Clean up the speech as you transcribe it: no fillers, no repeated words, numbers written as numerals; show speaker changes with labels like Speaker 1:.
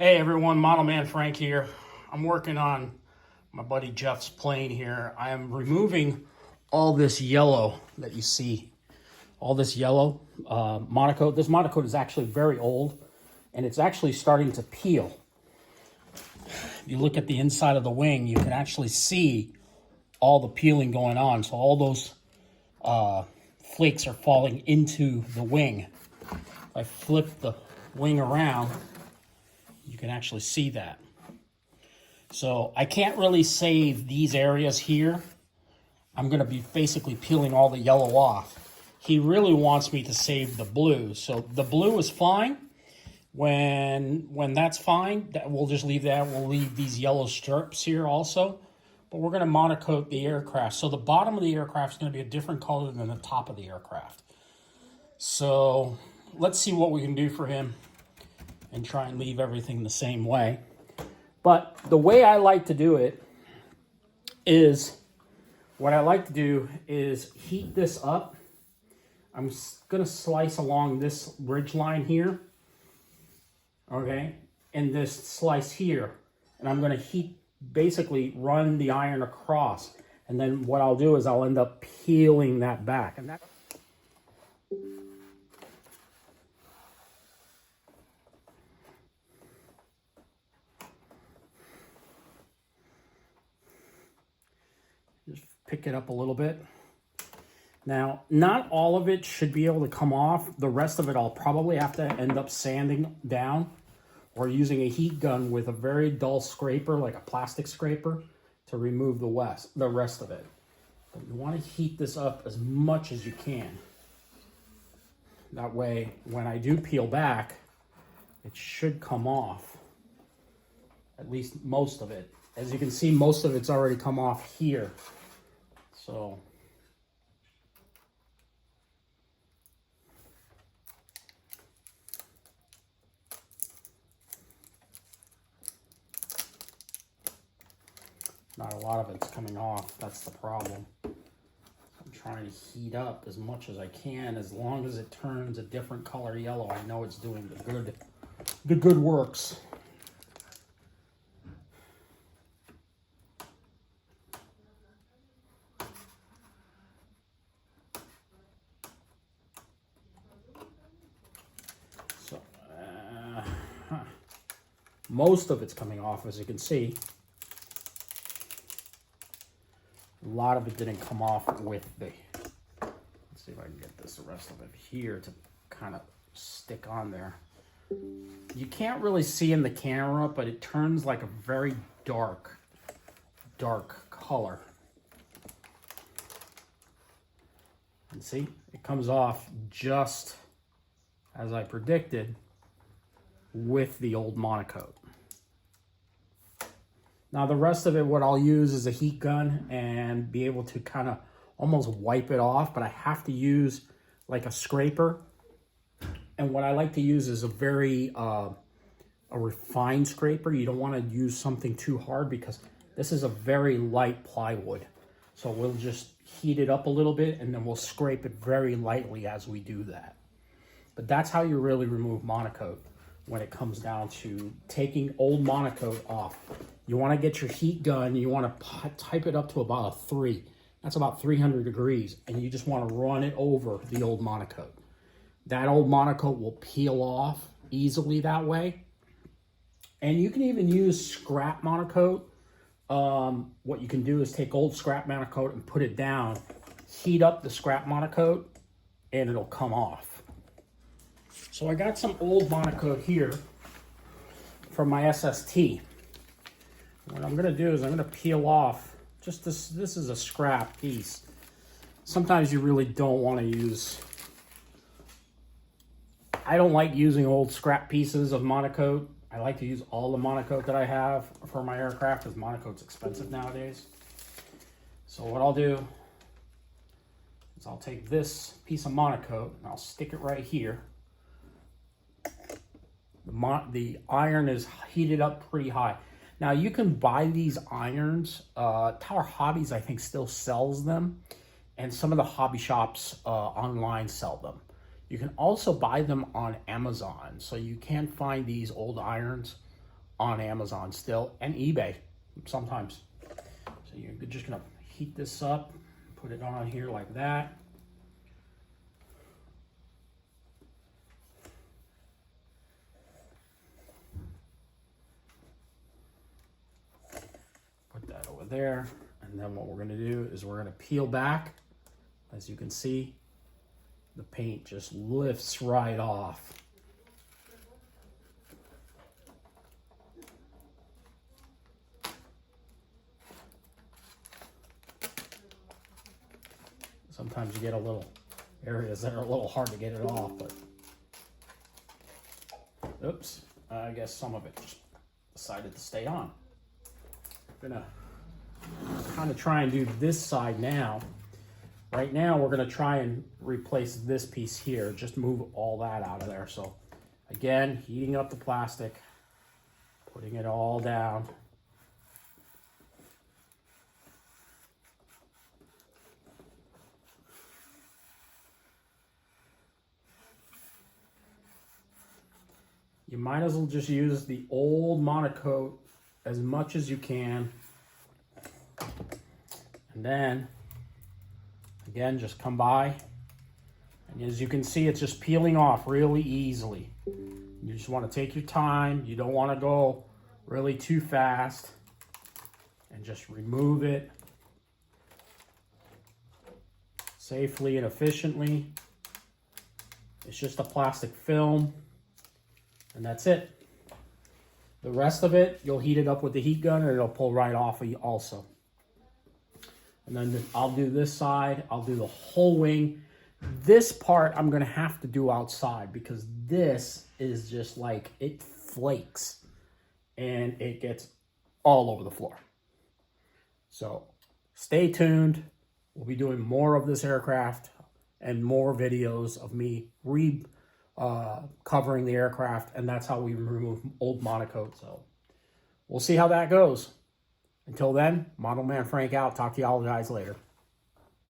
Speaker 1: Hey everyone, Model Man Frank here. I'm working on my buddy Jeff's plane here. I am removing all this yellow that you see. All this yellow monocoat. This monocoat is actually very old and it's actually starting to peel. If you look at the inside of the wing, you can actually see all the peeling going on. So all those flakes are falling into the wing. If I flip the wing around, you can actually see that. So I can't really save these areas here. I'm going to be basically peeling all the yellow off. He really wants me to save the blue. So the blue is fine. When that's fine, we'll just leave that. We'll leave these yellow strips here also. But we're going to monocoat the aircraft. So the bottom of the aircraft is going to be a different color than the top of the aircraft. So let's see what we can do for him and try and leave everything the same way. But the way I like to do it is, what I like to do is heat this up. I'm gonna slice along this ridge line here, okay, and this slice here. And I'm gonna basically run the iron across. And then what I'll do is I'll end up peeling that back. And that pick it up a little bit. Now, not all of it should be able to come off. The rest of it I'll probably have to end up sanding down or using a heat gun with a very dull scraper, like a plastic scraper, to remove the rest of it. But you want to heat this up as much as you can. That way, when I do peel back, it should come off. At least most of it. As you can see, most of it's already come off here. So not a lot of it's coming off. That's the problem. I'm trying to heat up as much as I can. As long as it turns a different color yellow, I know it's doing the good works. Most of it's coming off, as you can see. A lot of it didn't come off with the, let's see if I can get the rest of it here to kind of stick on there. You can't really see in the camera, but it turns like a very dark color. And see, it comes off just as I predicted with the old monocoat. Now the rest of it, what I'll use is a heat gun and be able to kind of almost wipe it off, but I have to use like a scraper. And what I like to use is a very a refined scraper. You don't want to use something too hard because this is a very light plywood. So we'll just heat it up a little bit and then we'll scrape it very lightly as we do that. But that's how you really remove monocoat when it comes down to taking old monocoat off. You want to get your heat gun, you want to type it up to about a 3. That's about 300 degrees, and you just want to run it over the old monocoat. That old monocoat will peel off easily that way. And you can even use scrap monocoat. What you can do is take old scrap monocoat and put it down, heat up the scrap monocoat, and it'll come off. So I got some old monocoat here from my SST. What I'm gonna do is I'm gonna peel off just this. This is a scrap piece. Sometimes you really don't want to use, I don't like using old scrap pieces of monocoat. I like to use all the monocoat that I have for my aircraft because monocoat's expensive nowadays. So what I'll do is I'll take this piece of monocoat and I'll stick it right here. The iron is heated up pretty high. Now you can buy these irons. Tower Hobbies, I think, still sells them. And some of the hobby shops online sell them. You can also buy them on Amazon. So you can find these old irons on Amazon still, and eBay sometimes. So you're just gonna heat this up, put it on here like that. Put that over there, and then what we're gonna do is we're gonna peel back. As you can see, the paint just lifts right off. Sometimes you get a little areas that are a little hard to get it off, but oops, I guess some of it just decided to stay on. I'm gonna kind of try and do this side now. Right now, we're gonna try and replace this piece here, just move all that out of there. So again, heating up the plastic, putting it all down. You might as well just use the old monocoat as much as you can. And then, again, just come by. And as you can see, it's just peeling off really easily. You just want to take your time. You don't want to go really too fast. And just remove it safely and efficiently. It's just a plastic film. And that's it. The rest of it, you'll heat it up with the heat gun and it'll pull right off of you also. And then I'll do this side. I'll do the whole wing. This part I'm going to have to do outside because this is just like, it flakes and it gets all over the floor. So stay tuned. We'll be doing more of this aircraft and more videos of me covering the aircraft, and that's how we remove old monocoat. So we'll see how that goes. Until then, Model Man Frank out. Talk to y'all guys later.